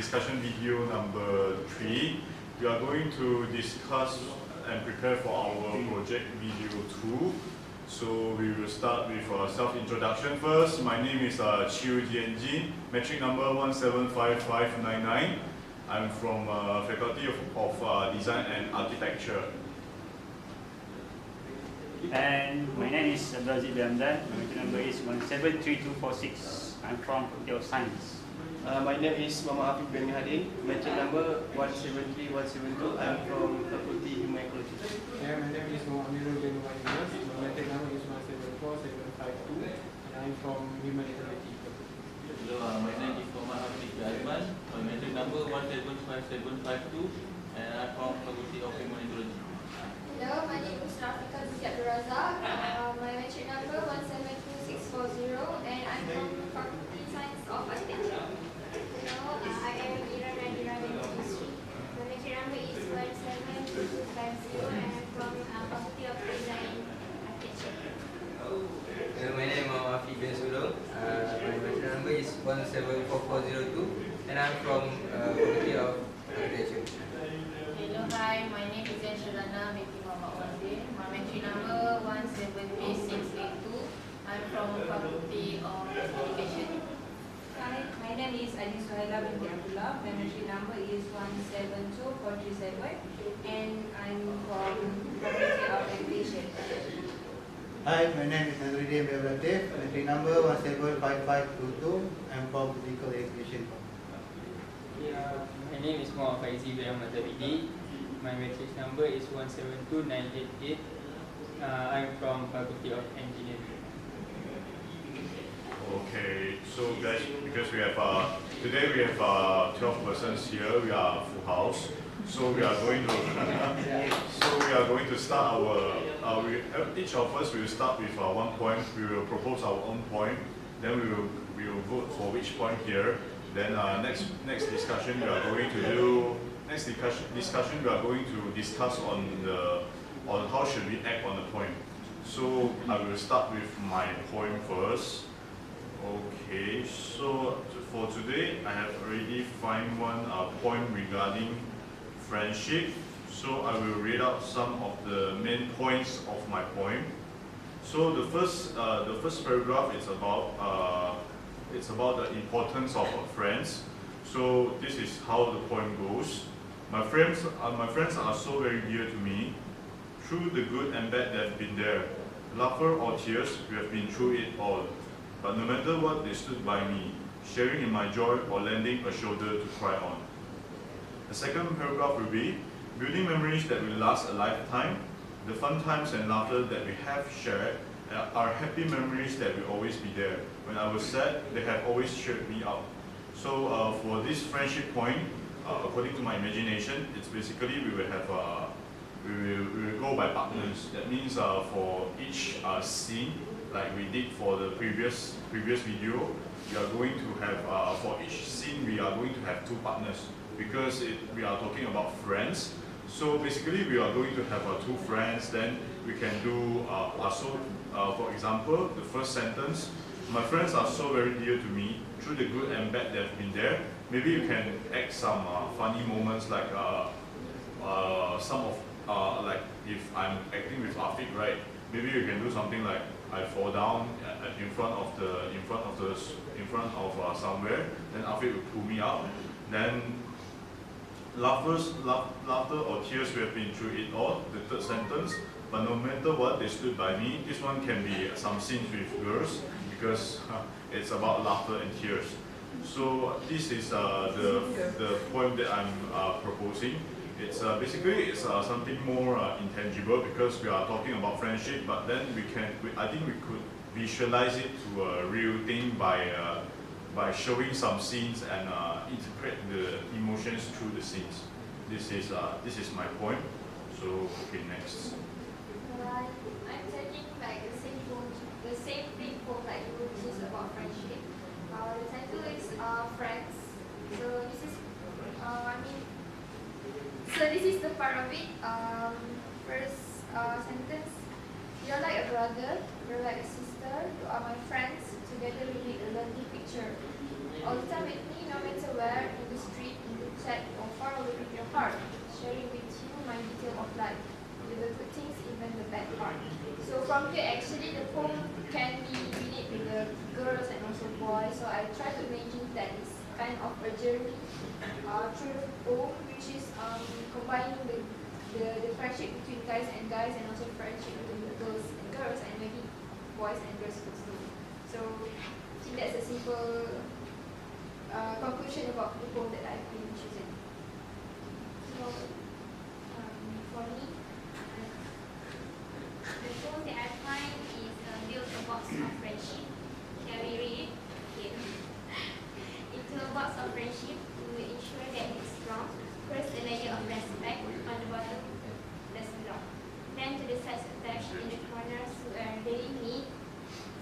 discussion video number 3. We are going to discuss and prepare for our project video 2. So we will start with self-introduction first. My name is G86, metric number 175599. I'm from Faculty of Design and Architecture. And my name is Abdulaziz Biamdan. My metric number is 173246. I'm from Faculty of Science. My name is Muhammad Afif bin Hadin, metric number 173172. I'm from Faculty Human Ecology. Yeah, my name is Muhammad bin Wahidus. My metric number is 174752, and I'm from Human Ecology. Hello, my name is Muhammad Afif Azman. My metric number 175752, and I'm from Faculty of Human Ecology. Hello, my name is Rafika Abdul Razak. My metric number 172640, and I'm from Faculty Science of Architecture. Hello, I am Ira Nadira bin History. My metric number is 172250, and I'm from Faculty of Design and Architecture. Hello, my name is Afi bin Sulong. My metric number is 174402, and I'm from Faculty of Architecture. Hello, hi, my name is Sharana binti Muhammad Wazir. My metric number 173682. I'm from Faculty of Education. Hi, my name is Adi Suhaila binti Abdullah. My metric number is 172437, and I'm from Faculty of Education. Hi, my name is Nazruddin Latif. Metric number 175522. I'm from Physical Education. Yeah, my name is Muhammad Faizi bin Ahmad Zabidi. My metric number is 172988. I'm from Faculty of Engineering. Okay, so guys, because we have today we have 12 persons here. We are a full house, so we are going to start our. Each of us will start with 1 point. We will propose our own point. Then we will vote for which point here. Then next discussion we are going to do. Next discussion we are going to discuss on how should we act on the point. So I will start with my point first. Okay, so for today I have already find one point regarding friendship. So I will read out some of the main points of my point. So the first paragraph is about the importance of friends. So this is how the point goes. My friends are so very dear to me. Through the good and bad they've been there. Laughter or tears, we have been through it all. But no matter what, they stood by me, sharing in my joy or lending a shoulder to cry on. The second paragraph will be, building memories that will last a lifetime. The fun times and laughter that we have shared are happy memories that will always be there. When I was sad, they have always cheered me up. So for this friendship point, according to my imagination, it's basically we will have we will go by partners. That means for each scene, like we did for the previous video, we are going to have for each scene we are going to have 2 partners because we are talking about friends. So basically we are going to have 2 friends. Then we can do for example, the first sentence. My friends are so very dear to me. Through the good and bad they've been there. Maybe you can add some funny moments like some of like if I'm acting with Afiq, right? Maybe you can do something like I fall down in front of somewhere. Then Afiq will pull me up. Then laughter or tears, we have been through it all. The third sentence. But no matter what, they stood by me. This one can be some scenes with girls because it's about laughter and tears. So this is the point that I'm proposing. It's basically it's something more intangible because we are talking about friendship. But then I think we could visualize it to a real thing by showing some scenes and interpret the emotions through the scenes. This is my point. So okay, next. I'm taking like the same thing for like which is about friendship. The title is Friends. So this is this is the part of it. First sentence. You're like a brother. You're like a sister. You are my friends. Together we make a lovely picture. All the time with me, no matter where, in the street, kind of a journey through the poem, which is combining the friendship between guys and also friendship between girls and girls, and maybe boys and girls too. So I think that's a simple conclusion about the poem that I've been choosing. So for me, The poem that I find is build a box of friendship. Shall we read it? Okay. Into a box of friendship to ensure that it's strong. First, a layer of respect on the bottom. That's block. Then to the sides attached in the corners where they meet.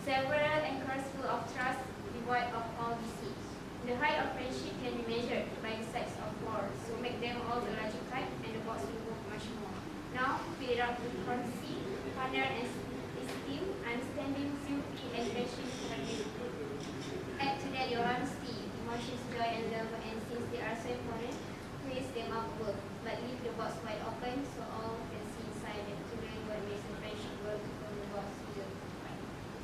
Several anchors full of trust, devoid of all deceit. The height of friendship can be measured by the sides of walls, so make them all the larger type, and the box will work much more. Now, fill it up with conceit, honor, and esteem, understanding, sympathy, and friendship. Add to that your honesty, emotions, joy, and love, and since they are so important, place them outward, but leave the box wide open so all can see inside and to learn what makes a friendship work from the box bigger.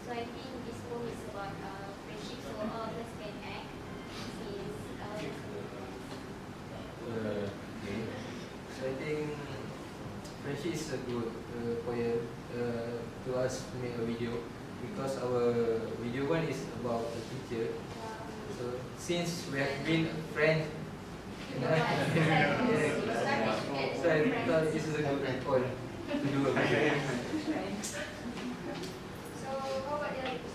So I think this poem is about friendship, so all of us can act. Okay. So I think friendship is a good poem to us to make a video, because our video one is about a teacher. So since we have been friends, so I thought this is a good point to do a video. So how about the others?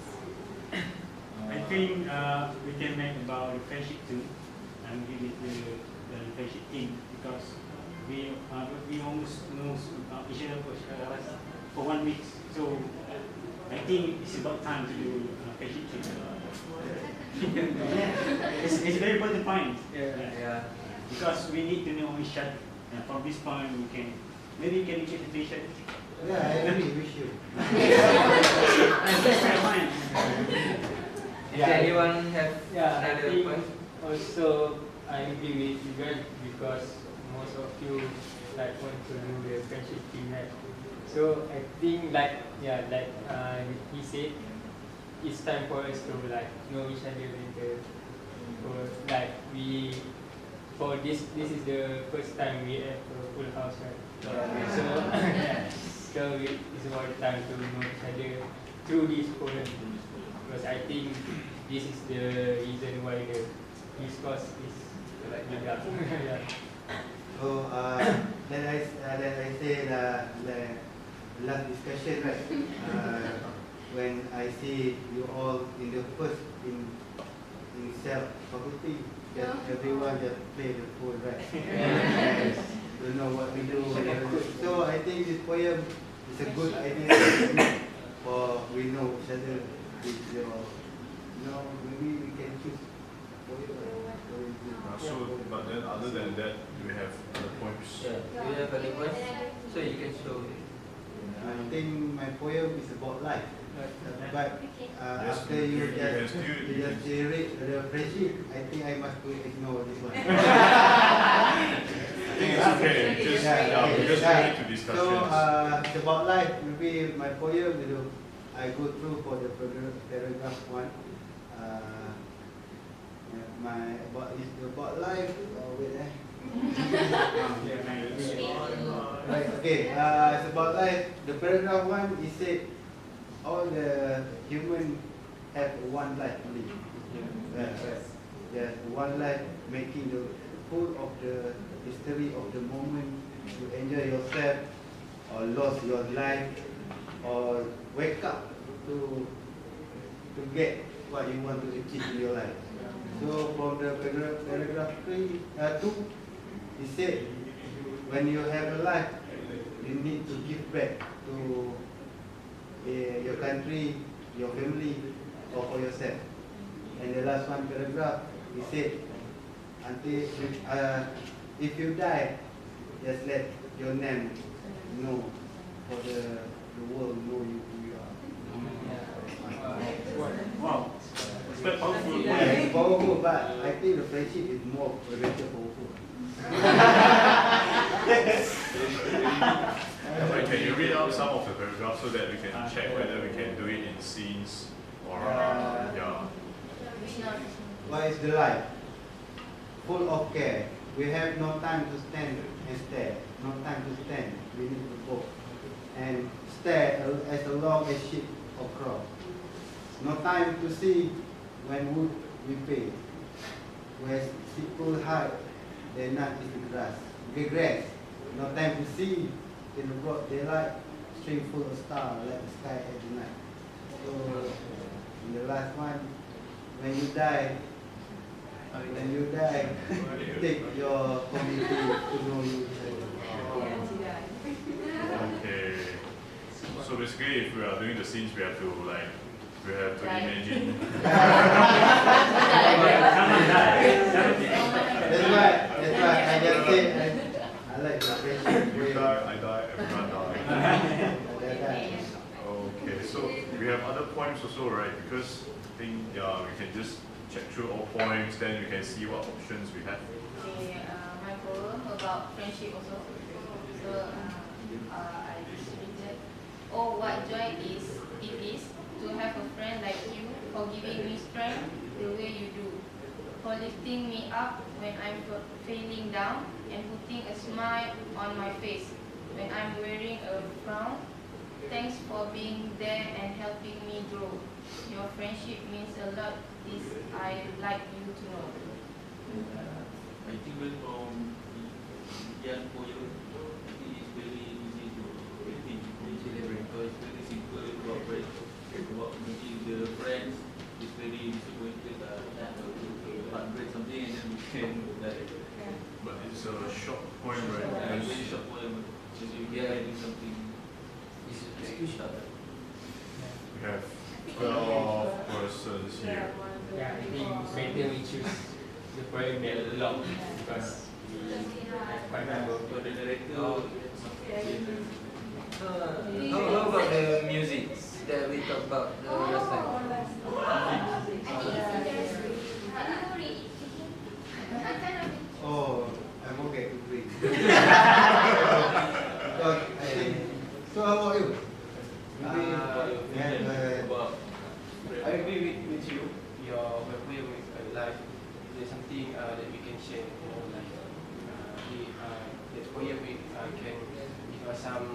I think we can make about the friendship too, and give it the friendship team, because we almost know each other for 1 week. So I think it's about time to do friendship team. It's a very important point. Yeah. Because we need to know each other. And from this point, we can maybe initiate the patient. Yeah, I really wish you. That's my mind. Does anyone have I another think point? also I agree with you guys, because most of you like want to do the friendship team, right? So I think like he said, it's time for us to like know each other better. For this is the first time we have a full house, right? So it's about time to know each other through this poem, because I think this is the reason why this course is like built up. Yeah. So then I say the last discussion, right? When I see you all in the first in self faculty, just everyone just play the fool, right? Don't know what we do. So I think this poem is a good idea for we know each other. With your, maybe we can choose poem. So, but then other than that, we have other points. Yeah. Do you have any points? So you can show. I think my poem is about life. But Yes, after you you can just still read the friendship, I think I must ignore this one. I think it's okay. We just go into discussions. So it's about life. Maybe my poem, I go through for the paragraph one. It's about life. Right. Okay. It's about life. The paragraph one is said all the human have one life only. There's one life, making the full of the history of the moment you enjoy yourself, or lost your life, or wake up to get what you want to achieve in your life. So from the paragraph 2, it said when you have a life, you need to give back to your country, your family, or for yourself. And the last one paragraph, he said, if you die, just let your name know, for the world know who you are. Wow. It's quite powerful. Yeah, it's powerful, but I think the friendship is more powerful. Can you read out some of the paragraphs so that we can check whether we can do it in scenes or yeah? What is the life? full of care. We have no time to stand and stare. No time to stand. We need to go and stare as long as ship or cross. No time to see when wood we pay. Where people hide, their nut is the grass. No time to see in the broad daylight, string full of stars like the sky at the night. So in the last one, when you die, take your community to know you. Okay. So basically, if we are doing the scenes, we have to imagine. That's why I just say I like the friendship. You die, I die, everyone die. Okay, so we have other points also, right? Because I think we can just check through all points, then we can see what options we have. Okay, my poem about friendship also. So I just read it. Oh, what joy it is to have a friend like you, for giving me strength the way you do, for lifting me up when I'm feeling down, and putting a smile on my face when I'm wearing a frown. Thanks for being there and helping me grow. Your friendship means a lot. This I like you to know. I think when from young poem, I think it's very easy to celebrate because it's very simple about friends. About meeting the friends, it's very disappointed heartbreak something and then we can like. But it's a short poem, right? Yeah, it's a very short poem. Just you getting something. It's too short. We have 12 persons here. Yeah, I think better we choose the poem that long because we have quite a number. For the director, How about the music that we talked about the last time? Oh, I forget to bring. Because I think. So how about you? I agree with you. Your poem is alive. There's something that we can share. That poem can give us some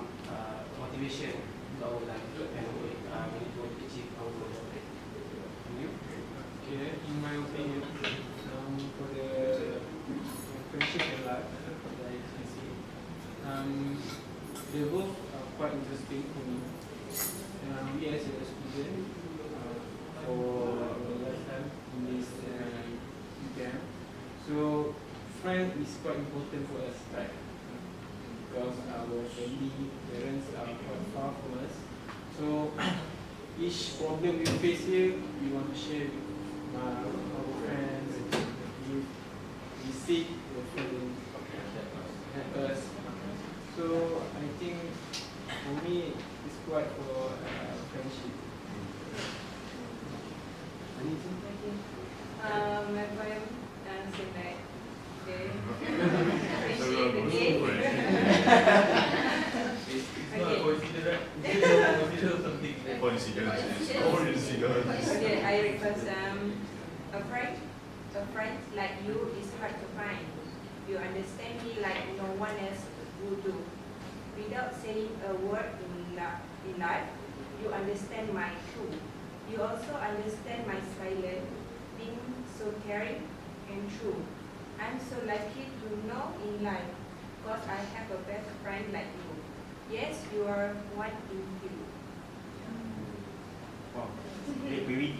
motivation to our life and we need to achieve our goals. And you? Okay, in my opinion, for the friendship and life, like I see, they both are quite interesting for me. We as a student, for the last time in this camp, so friend is quite important for us, right? Because our family, parents are quite far from us. So each problem we face here, we want to share with our friends. We seek the friend help us. So I think for me, it's quite for friendship. My poem same like okay. It's not a coincidence, right? It's something. Coincidence. Coincidence. Okay, I read first. A friend like you is hard to find. You understand me like no one else would do. Without saying a word in life, you understand my truth. You also understand my silence, being so caring and true. I'm so lucky to know in life, because I have a best friend like you. Yes, you are one in few. Wow. Very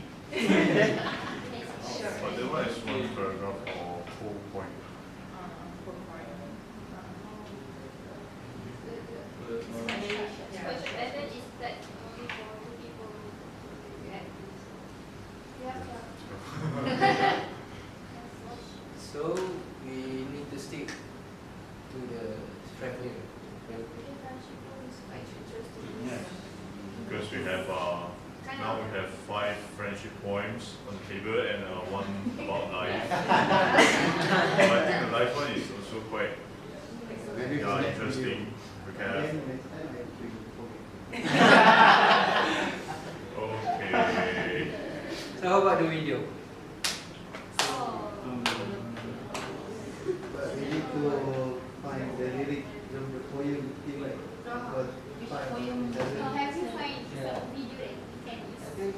But that one is one paragraph or whole point. Which method is that only for two people to get? So we need to stick to the friendly. Because we have now we have 5 friendship poems on the table and one about life. But I think the life one is also quite interesting. We can have okay. So how about the video? find the lyric of the poem thing like but Which find poem? it doesn't. Have you find Yeah. some video that you can use? I think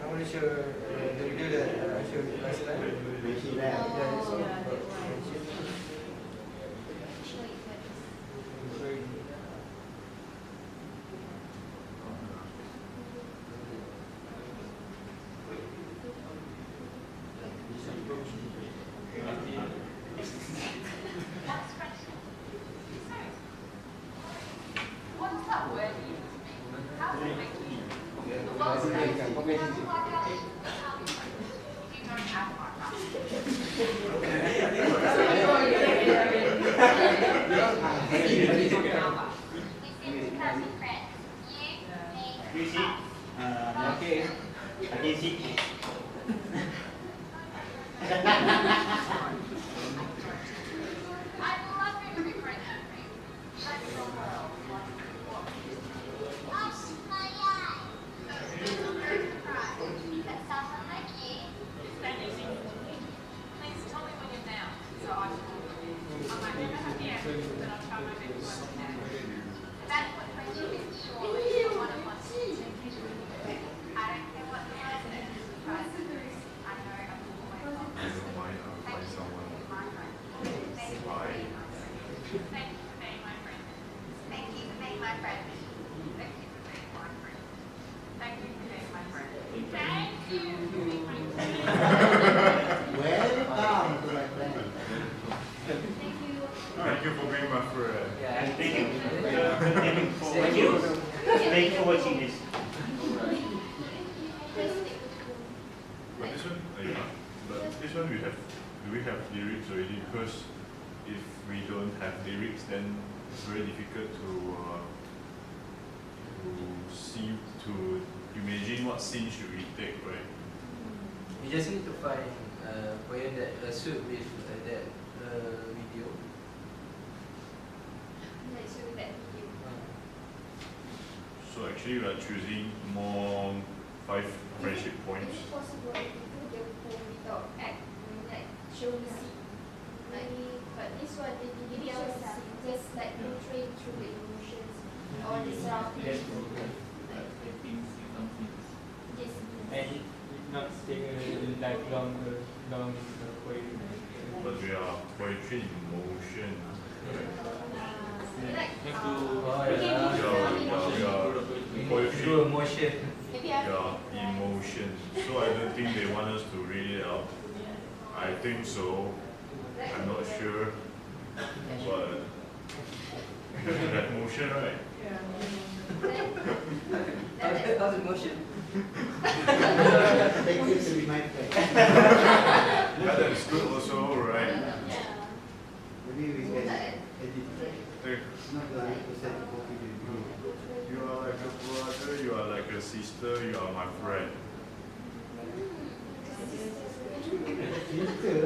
I want to show the video that I showed last time. Friendship, Yeah, right? it's all Yeah, about that's right. friendship. Show it first. It's very deep. You see? Okay. I can see. Find someone. Why? Welcome to my friend. Thank you for being my friend. Yeah. Thank you. Thank you. Thank you for watching this. But this one, yeah. But this one we have. Do we have lyrics already? Because if we don't have lyrics, then it's very difficult to see, to imagine what scene should we take, right? You just need to find a poem that suit with that video. Let's show that video. So actually, we are choosing more 5 friendship Is points. it possible to do the poem without act? I mean, like show the scene. Like, but this one they didn't show the scene, just like portray through the emotions or the surroundings. Yes, I think something. Just And it not take a like long poem. But we are poetry in motion. like Have to Oh, We yeah. are poetry. Through emotion. maybe Yeah, emotion. So I don't think they want us to read it out. I think so. I'm not sure. But you have motion, right? How's emotion? Thank you to be my friend. Yeah, that's good also, right? Maybe we can edit Hey, not 100% copy the video. you are like a brother, you are like a sister, you are my friend. Sister.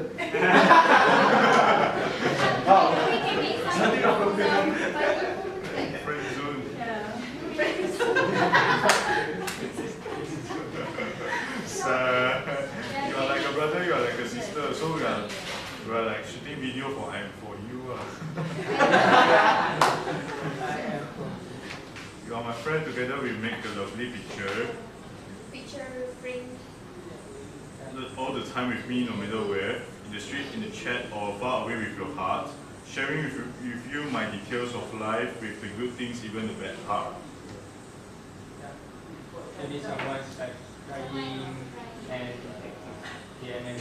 We can make some Friend zone. So, you are like a brother, you are like a sister. So we are like shooting video for you. You are my friend. Together we make a lovely picture. picture frame. All the time with me, no matter where, in the street, in the chat, or far away with your heart, sharing with you my details of life, with the good things, even the bad part. Maybe someone's like crying and then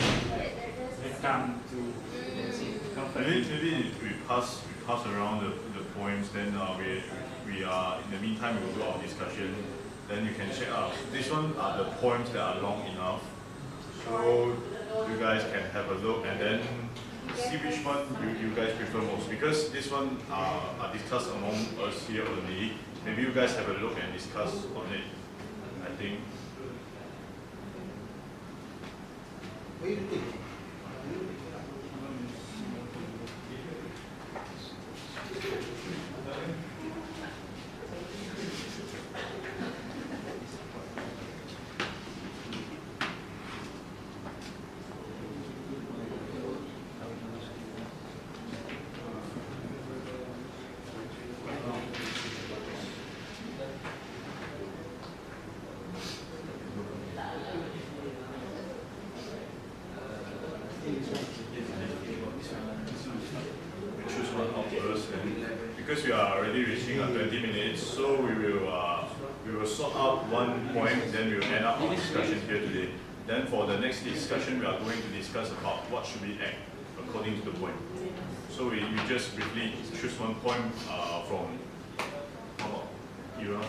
They come to comfort. Maybe we pass around the poems, then we are, in the meantime, we will do our discussion. Then you can check out. This one are the poems that are long enough. So you guys can have a look and then see which one you guys prefer most. Because this one are discussed among us here only. Maybe you guys have a look and discuss on it. I think. What do you think? We choose one out first, and because we are already reaching 20 minutes, so we will sort out one point, then we will end up our discussion here today. Then for the next discussion, we are going to discuss about what should we act according to the point. So we just briefly choose one point from, how about you?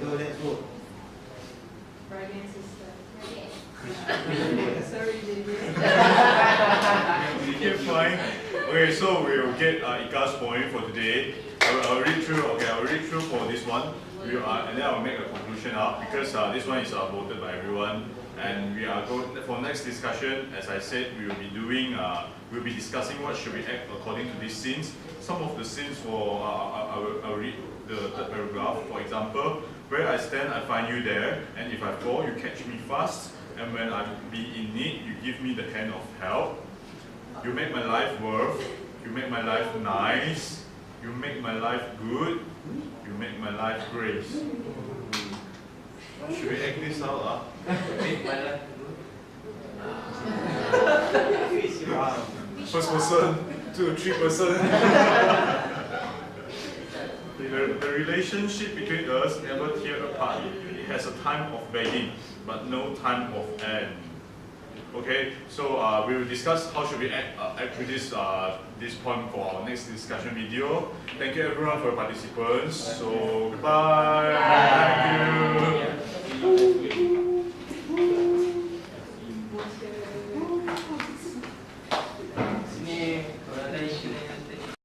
So let's vote. Brother and sister. Sorry, baby. Okay, fine. Okay, so we'll get Ika's point for today. I'll read through. Okay, I'll read through for this one. And then I'll make a conclusion up because this one is voted by everyone. And we are going for next discussion. As I said, we will be doing. We'll be discussing what should we act according to these scenes. Some of the scenes for I'll read the third paragraph. For example, where I stand, I find you there, and if I fall, you catch me fast. And when I be in need, you give me the hand of help. You make my life worth. You make my life nice. You make my life good. You make my life grace. Should we act this out? Make my life First person, 2 or 3 person. The relationship between us never tear apart. It has a time of beginning, but no time of end. Okay, so we will discuss how should we act with this point for our next discussion video. Thank you everyone for your participants. So goodbye. Thank you.